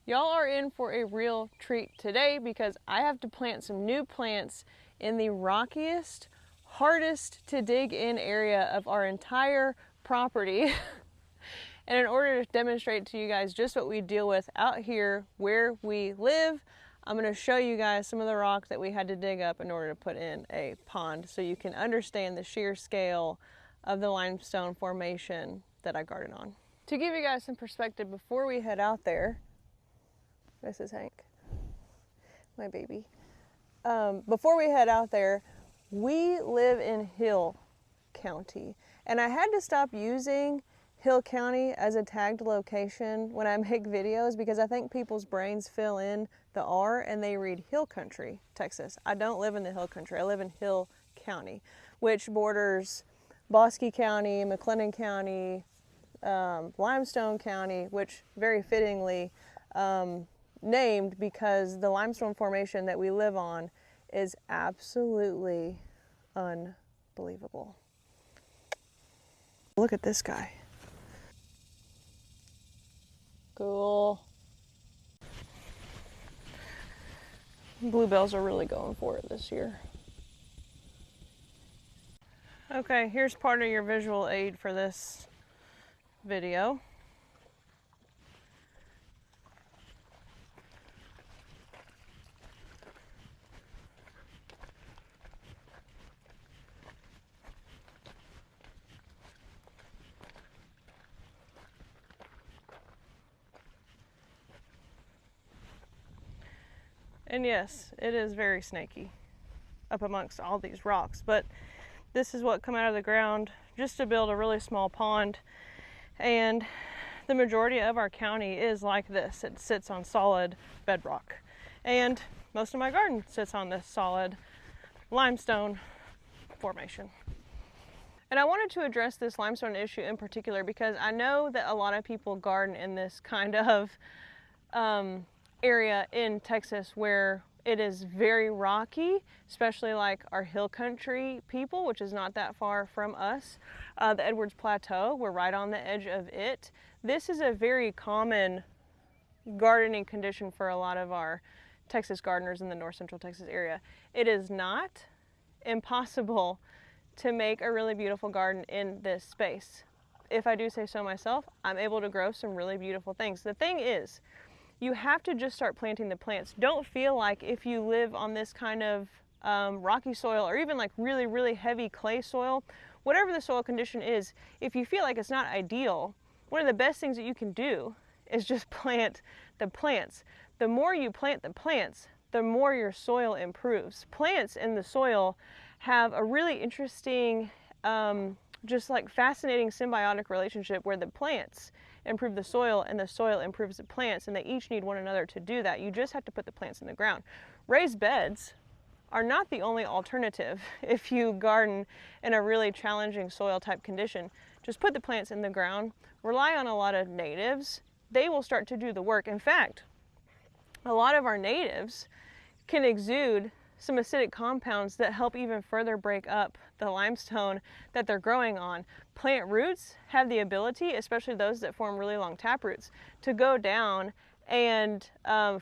Y'all are in for a real treat today because I have to plant some new plants in the rockiest, hardest to dig in area of our entire property. And in order to demonstrate to you guys just what we deal with out here where we live, I'm going to show you guys some of the rock that we had to dig up in order to put in a pond so you can understand the sheer scale of the limestone formation that I garden on. To give you guys some perspective before we head out there, this is Hank, my baby. Before we head out there, we live in Hill County, and I had to stop using Hill County as a tagged location when I make videos because I think people's brains fill in the R and they read Hill Country, Texas. I don't live in the Hill Country. I live in Hill County, which borders Bosque County, McLennan County, Limestone County, which very fittingly named because the limestone formation that we live on is absolutely unbelievable. Look at this guy. Cool. Bluebells are really going for it this year. Okay, here's part of your visual aid for this video. And yes, it is very snaky up amongst all these rocks, but this is what come out of the ground just to build a really small pond. And the majority of our county is like this. It sits on solid bedrock. And most of my garden sits on this solid limestone formation. And I wanted to address this limestone issue in particular because I know that a lot of people garden in this kind of area in Texas where it is very rocky, especially like our hill country people, which is not that far from us. The Edwards Plateau, we're right on the edge of it. This is a very common gardening condition for a lot of our Texas gardeners in the north central Texas area. It is not impossible to make a really beautiful garden in this space. If I do say so myself, I'm able to grow some really beautiful things. The thing is, you have to just start planting the plants. Don't feel like if you live on this kind of rocky soil or even like really, really heavy clay soil, whatever the soil condition is, if you feel like it's not ideal, one of the best things that you can do is just plant the plants. The more you plant the plants, the more your soil improves. Plants in the soil have a really interesting, just like fascinating symbiotic relationship where the plants improve the soil and the soil improves the plants, and they each need one another to do that. You just have to put the plants in the ground. Raised beds are not the only alternative if you garden in a really challenging soil type condition. Just put the plants in the ground, rely on a lot of natives. They will start to do the work. In fact, a lot of our natives can exude some acidic compounds that help even further break up the limestone that they're growing on. Plant roots have the ability, especially those that form really long tap roots, to go down and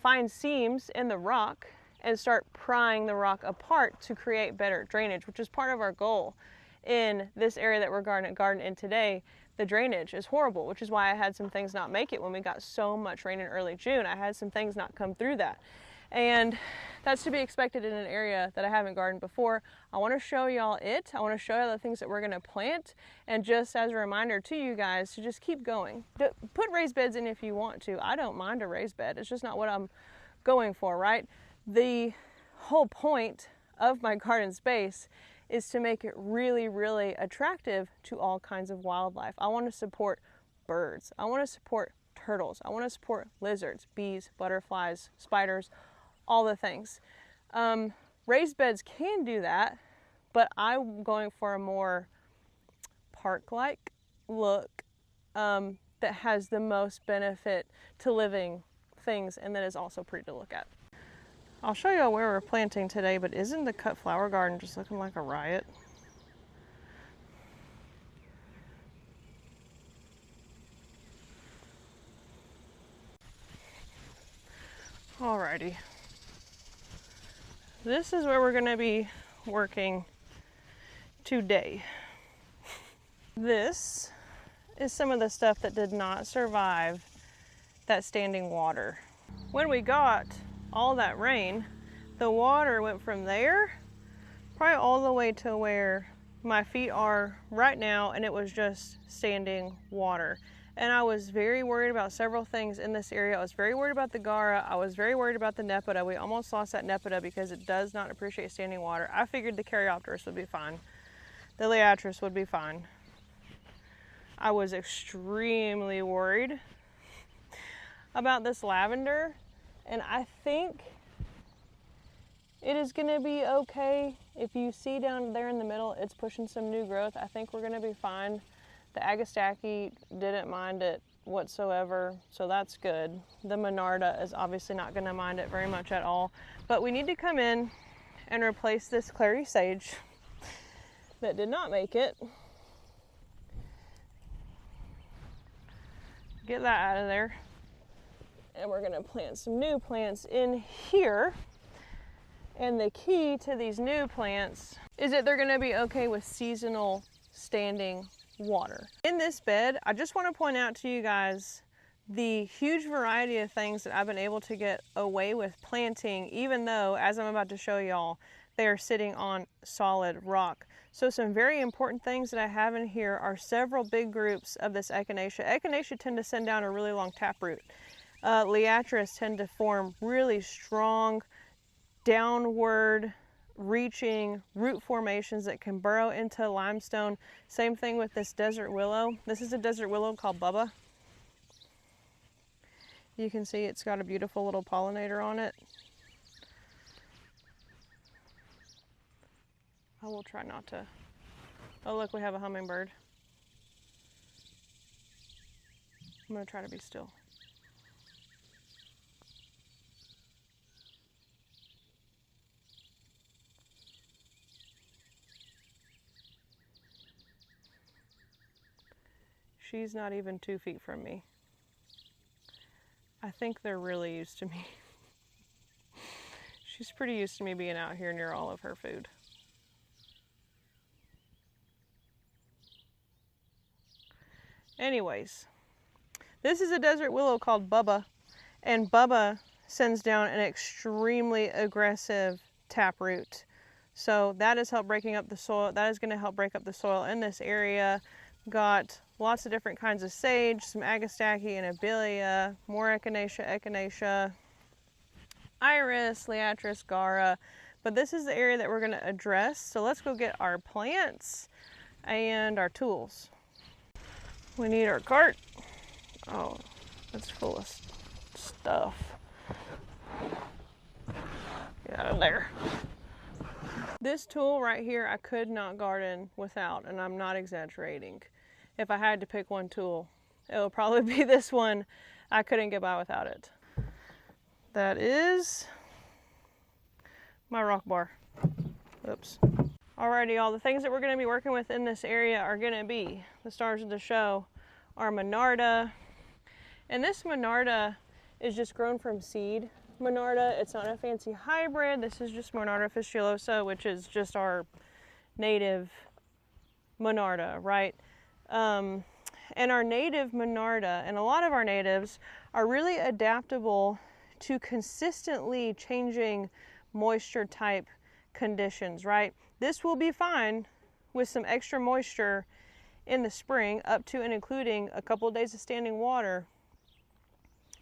find seams in the rock and start prying the rock apart to create better drainage, which is part of our goal in this area that we're gardening in today. The drainage is horrible, which is why I had some things not make it when we got so much rain in early June. I had some things not come through that. And that's to be expected in an area that I haven't gardened before. I want to show y'all it. I want to show y'all the things that we're going to plant. And just as a reminder to you guys to just keep going. Put raised beds in if you want to. I don't mind a raised bed. It's just not what I'm going for, right? The whole point of my garden space is to make it really, really attractive to all kinds of wildlife. I want to support birds. I want to support turtles. I want to support lizards, bees, butterflies, spiders, all the things. Raised beds can do that, but I'm going for a more park-like look that has the most benefit to living things and that is also pretty to look at. I'll show you where we're planting today, but isn't the cut flower garden just looking like a riot? Alrighty. This is where we're gonna be working today. This is some of the stuff that did not survive that standing water. When we got all that rain, the water went from there probably all the way to where my feet are right now, and it was just standing water. And I was very worried about several things in this area. I was very worried about the Gara. I was very worried about the Nepeta. We almost lost that Nepeta because it does not appreciate standing water. I figured the Caryopteris would be fine. The Liatris would be fine. I was extremely worried about this lavender, and I think it is gonna be okay. If you see down there in the middle, it's pushing some new growth. I think we're gonna be fine. The Agastaki didn't mind it whatsoever, so that's good. The Monarda is obviously not gonna mind it very much at all, but we need to come in and replace this clary sage that did not make it. Get that out of there. And we're gonna plant some new plants in here. And the key to these new plants is that they're gonna be okay with seasonal standing water. In this bed, I just wanna point out to you guys the huge variety of things that I've been able to get away with planting, even though, as I'm about to show y'all, they are sitting on solid rock. So some very important things that I have in here are several big groups of this echinacea. Echinacea tend to send down a really long taproot. Liatris tend to form really strong, downward reaching root formations that can burrow into limestone. Same thing with this desert willow. This is a desert willow called Bubba. You can see it's got a beautiful little pollinator on it. I will try not to. Oh look, we have a hummingbird. I'm gonna try to be still. She's not even 2 feet from me. I think they're really used to me. She's pretty used to me being out here near all of her food. Anyways, this is a desert willow called Bubba, and Bubba sends down an extremely aggressive taproot. So that is help breaking up the soil. That is going to help break up the soil in this area. Got lots of different kinds of sage, some Agastaki and Abelia, more echinacea, iris, Liatris, Gara. But this is the area that we're going to address. So let's go get our plants and our tools. We need our cart. Oh, it's full of stuff. Get out of there. This tool right here, I could not garden without, and I'm not exaggerating. If I had to pick one tool, it would probably be this one. I couldn't get by without it. That is my rock bar. Oops. Alrighty, y'all, the things that we're going to be working with in this area are going to be the stars of the show, our Monarda. And this Monarda is just grown from seed Monarda. It's not a fancy hybrid. This is just Monarda fistulosa, which is just our native Monarda, right? And our native Monarda, and a lot of our natives, are really adaptable to consistently changing moisture type conditions, right? This will be fine with some extra moisture in the spring, up to and including a couple of days of standing water.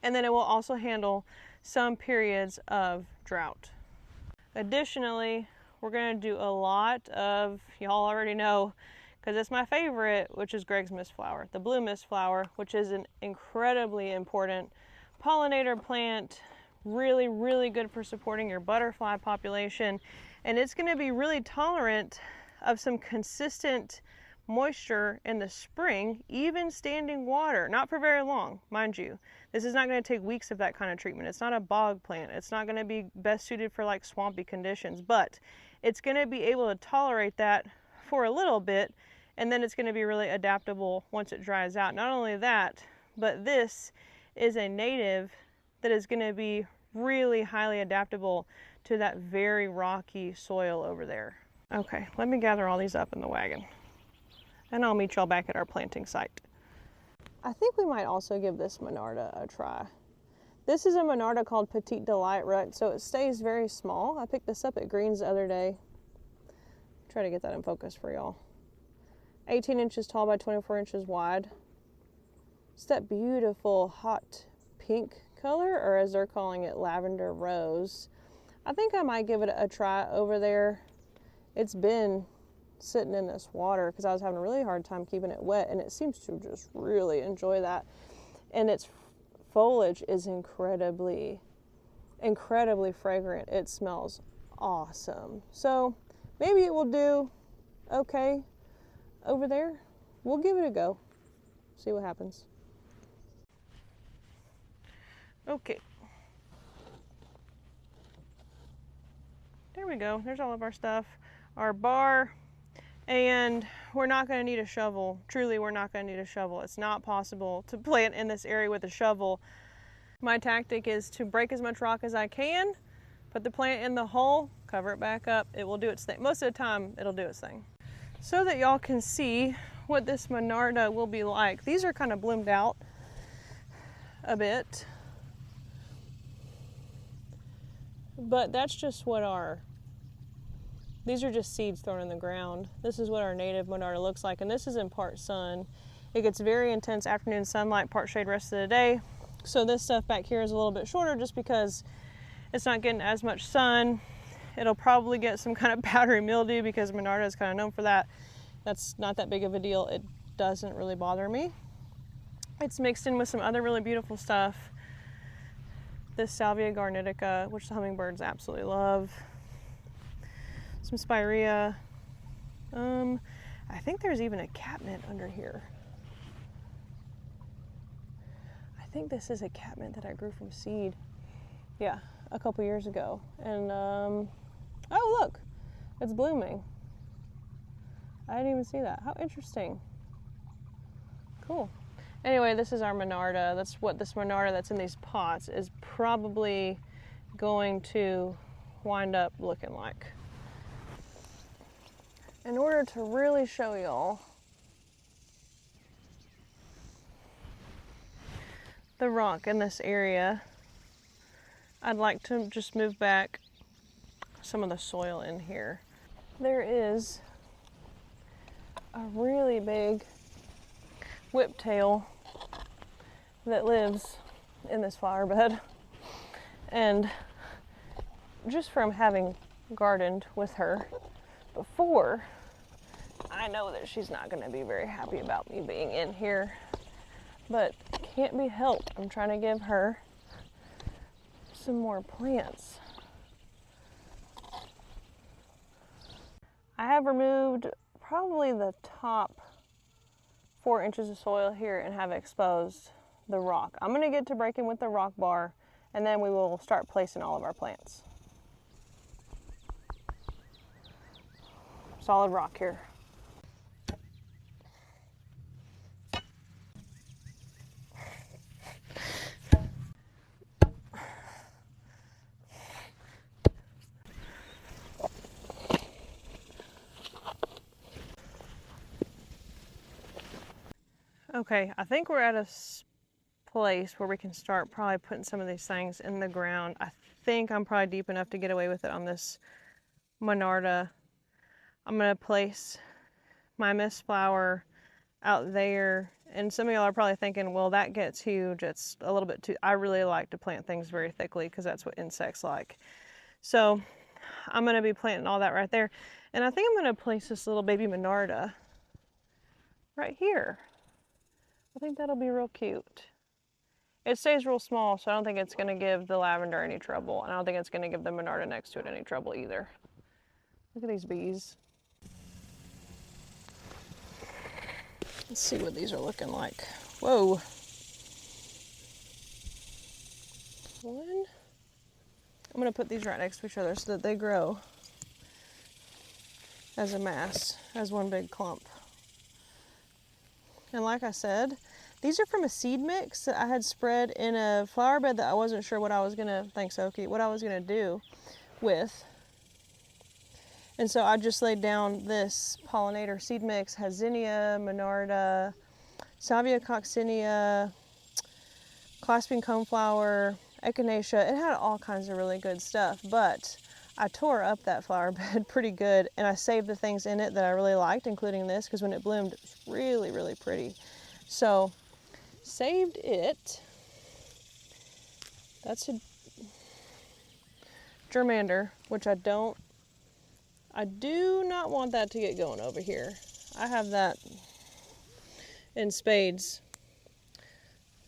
And then it will also handle some periods of drought. Additionally, we're going to do a lot of, y'all already know, because it's my favorite, which is Gregg's Mistflower, the blue Mistflower, which is an incredibly important pollinator plant, really, really good for supporting your butterfly population. And it's going to be really tolerant of some consistent moisture in the spring, even standing water, not for very long, mind you. This is not going to take weeks of that kind of treatment. It's not a bog plant. It's not going to be best suited for like swampy conditions, but it's going to be able to tolerate that for a little bit, and then it's going to be really adaptable once it dries out. Not only that, but this is a native that is going to be really highly adaptable to that very rocky soil over there. Okay, let me gather all these up in the wagon, and I'll meet y'all back at our planting site. I think we might also give this Monarda a try. This is a Monarda called Petite Delight Root, so it stays very small. I picked this up at Green's the other day. Try to get that in focus for y'all. 18 inches tall by 24 inches wide. It's that beautiful hot pink color, or as they're calling it, lavender rose. I think I might give it a try over there. It's been sitting in this water because I was having a really hard time keeping it wet, and it seems to just really enjoy that. And its foliage is incredibly fragrant. It smells awesome. So maybe it will do okay over there. We'll give it a go. See what happens. Okay. There we go. There's all of our stuff. Our bar. And we're not going to need a shovel. Truly, we're not going to need a shovel. It's not possible to plant in this area with a shovel. My tactic is to break as much rock as I can, put the plant in the hole, cover it back up. It will do its thing. Most of the time, it'll do its thing. So that y'all can see what this Monarda will be like. These are kind of bloomed out a bit. But that's just what these are just seeds thrown in the ground. This is what our native Monarda looks like, and this is in part sun. It gets very intense afternoon sunlight, part shade rest of the day. So this stuff back here is a little bit shorter just because it's not getting as much sun. It'll probably get some kind of powdery mildew because Monarda is kind of known for that. That's not that big of a deal. It doesn't really bother me. It's mixed in with some other really beautiful stuff. This Salvia garnetica, which the hummingbirds absolutely love. Some spirea. I think there's even a catmint under here. I think this is a catmint that I grew from seed. Yeah, a couple years ago. And, oh look, it's blooming. I didn't even see that. How interesting. Cool. Anyway, this is our Monarda. That's what this Monarda that's in these pots is probably going to wind up looking like. In order to really show y'all the rock in this area, I'd like to just move back some of the soil in here. There is a really big whiptail that lives in this flower bed, and just from having gardened with her before, I know that she's not going to be very happy about me being in here, but can't be helped. I'm trying to give her some more plants. I have removed probably the top 4 inches of soil here and have exposed the rock. I'm going to get to breaking with the rock bar, and then we will start placing all of our plants. Solid rock here. Okay, I think we're at a place where we can start probably putting some of these things in the ground. I think I'm probably deep enough to get away with it on this Monarda. I'm going to place my Mistflower out there, and some of y'all are probably thinking, well, that gets huge. It's a little bit too, I really like to plant things very thickly because that's what insects like. So I'm going to be planting all that right there. And I think I'm going to place this little baby Monarda right here. I think that'll be real cute. It stays real small, so I don't think it's going to give the lavender any trouble, and I don't think it's going to give the Monarda next to it any trouble either. Look at these bees. Let's see what these are looking like. Whoa. One. I'm going to put these right next to each other so that they grow as a mass, as one big clump. And like I said, These are from a seed mix that I had spread in a flower bed that I wasn't sure what I was gonna, thanks Oki, what I was gonna do with. And so I just laid down this pollinator seed mix, has zinnia, monarda, salvia coccinea, clasping coneflower, echinacea. It had all kinds of really good stuff, but I tore up that flower bed pretty good, and I saved the things in it that I really liked, including this, because when it bloomed, it was really, really pretty. So, saved it. That's a germander, which I do not want that to get going over here. I have that in spades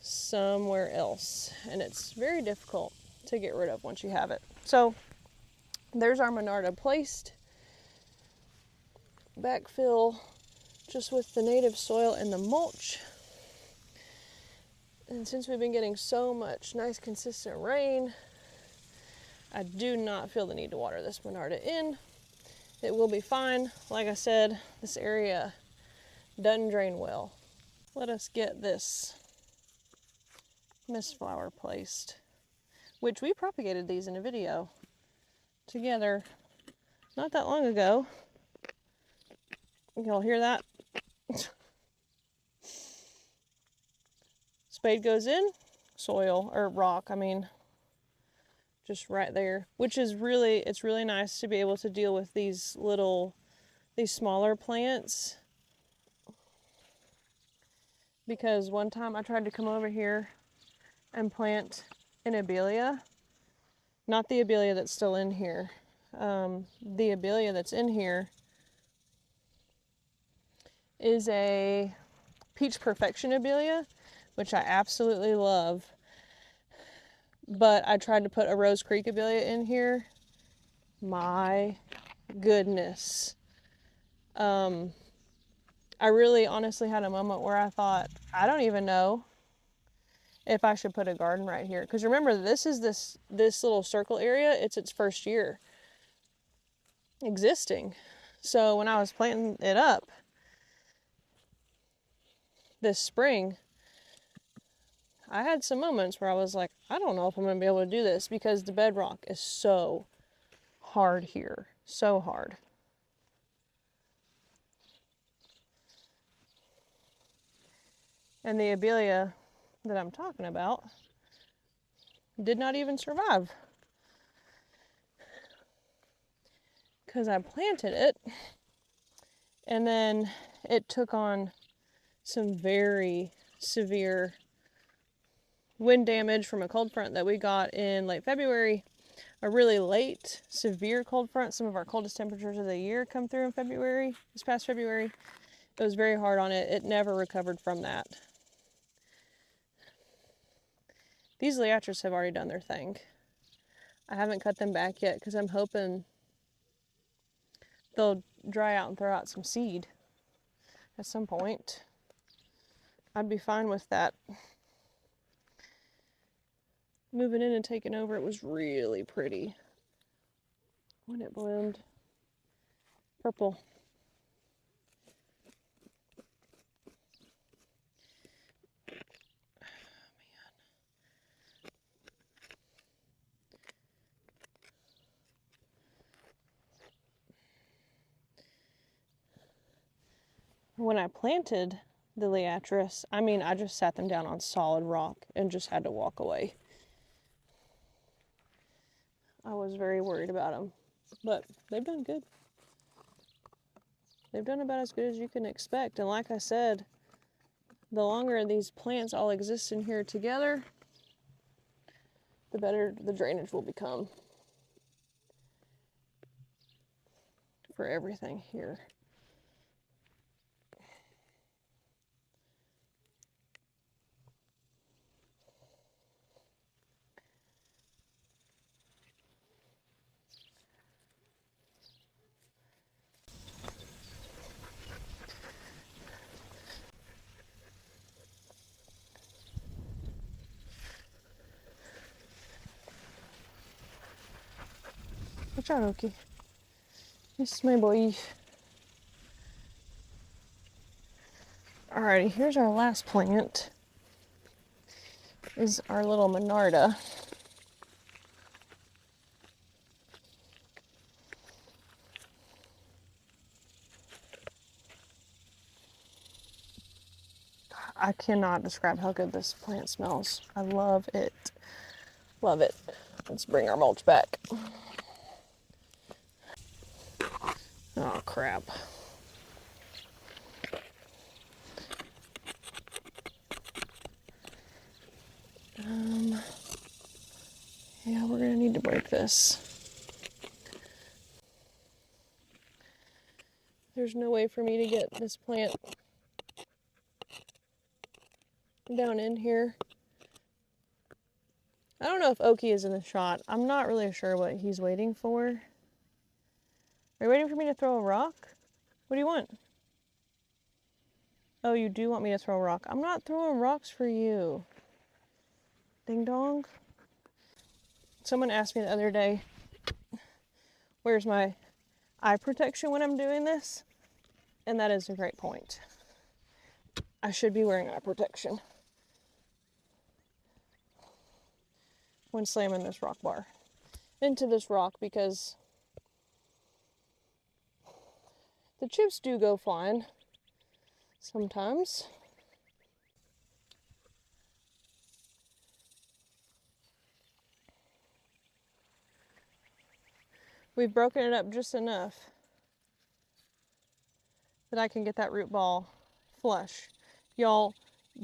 somewhere else, and it's very difficult to get rid of once you have it. So there's our Monarda placed. Backfill just with the native soil and the mulch. And since we've been getting so much nice consistent rain, I do not feel the need to water this Monarda in. It will be fine. Like I said, this area doesn't drain well. Let us get this Mistflower placed, which we propagated these in a video together not that long ago. Y'all hear that? Spade goes in, soil, or rock, I mean, just right there, which is really, it's really nice to be able to deal with these smaller plants. Because one time I tried to come over here and plant an abelia, not the abelia that's still in here. The abelia that's in here is a Peach Perfection abelia, which I absolutely love. But I tried to put a Rose Creek abelia in here. My goodness. I really honestly had a moment where I thought, I don't even know if I should put a garden right here. Because remember, this is this little circle area. It's its first year existing. So when I was planting it up this spring, I had some moments where I was like, I don't know if I'm going to be able to do this, because the bedrock is so hard here. So hard. And the abelia that I'm talking about did not even survive, because I planted it and then it took on some very severe wind damage from a cold front that we got in late February. A really late, severe cold front. Some of our coldest temperatures of the year come through in February, this past February. It was very hard on it. It never recovered from that. These liatris have already done their thing. I haven't cut them back yet because I'm hoping they'll dry out and throw out some seed at some point. I'd be fine with that. Moving in and taking over, it was really pretty when it bloomed. Purple. When I planted the liatris, I mean, I just sat them down on solid rock and just had to walk away. I was very worried about them, but they've done good. They've done about as good as you can expect. And like I said, the longer these plants all exist in here together, the better the drainage will become for everything here. Watch out, Oki. This is my boy. Alrighty, here's our last plant. is our little Monarda. I cannot describe how good this plant smells. I love it. Love it. Let's bring our mulch back. Oh, crap. Yeah, we're gonna need to break this. There's no way for me to get this plant down in here. I don't know if Oki is in the shot. I'm not really sure what he's waiting for. Are you waiting for me to throw a rock? What do you want? Oh, you do want me to throw a rock. I'm not throwing rocks for you. Ding dong. Someone asked me the other day, where's my eye protection when I'm doing this? And that is a great point. I should be wearing eye protection when slamming this rock bar into this rock, because the chips do go flying sometimes. We've broken it up just enough that I can get that root ball flush. Y'all,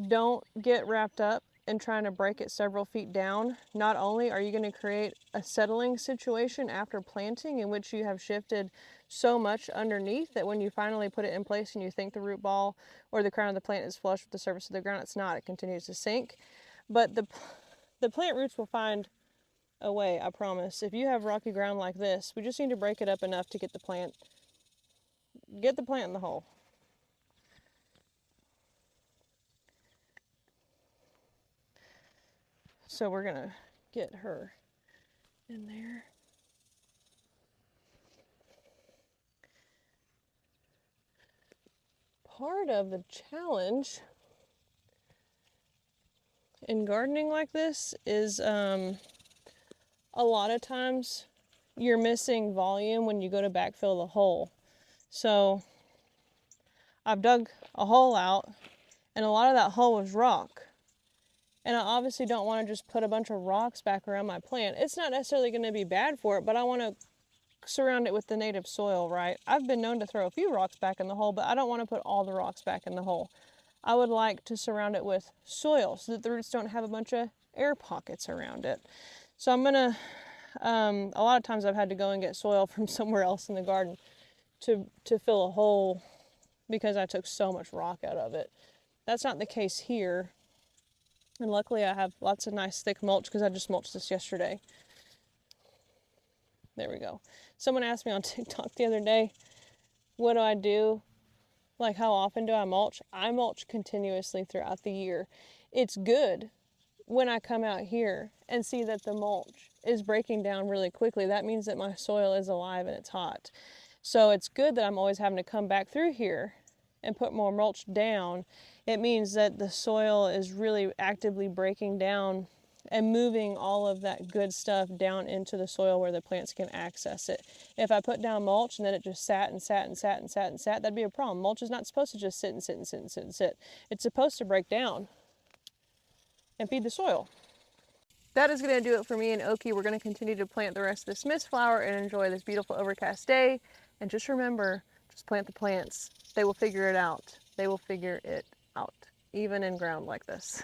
don't get wrapped up in trying to break it several feet down. Not only are you going to create a settling situation after planting in which you have shifted so much underneath that when you finally put it in place and you think the root ball or the crown of the plant is flush with the surface of the ground, it's not. It continues to sink. But the plant roots will find a way, I promise. If you have rocky ground like this, we just need to break it up enough to get the plant in the hole. So we're gonna get her in there. Part of the challenge in gardening like this is a lot of times you're missing volume when you go to backfill the hole. So I've dug a hole out, and a lot of that hole was rock. And I obviously don't want to just put a bunch of rocks back around my plant. It's not necessarily going to be bad for it, but I want to surround it with the native soil, right? I've been known to throw a few rocks back in the hole, but I don't want to put all the rocks back in the hole. I would like to surround it with soil so that the roots don't have a bunch of air pockets around it. So I'm gonna, a lot of times I've had to go and get soil from somewhere else in the garden to fill a hole because I took so much rock out of it. That's not the case here. And luckily I have lots of nice thick mulch because I just mulched this yesterday. There we go. Someone asked me on TikTok the other day, what do I do? Like, how often do I mulch? I mulch continuously throughout the year. It's good when I come out here and see that the mulch is breaking down really quickly. That means that my soil is alive and it's hot. So it's good that I'm always having to come back through here and put more mulch down. It means that the soil is really actively breaking down and moving all of that good stuff down into the soil where the plants can access it. If I put down mulch and then it just sat and sat and sat and sat and sat, that'd be a problem. Mulch is not supposed to just sit and sit and sit and sit and sit. It's supposed to break down and feed the soil. That is going to do it for me and Oki. We're going to continue to plant the rest of this Mistflower and enjoy this beautiful overcast day. And just remember, just plant the plants. They will figure it out. They will figure it out, even in ground like this.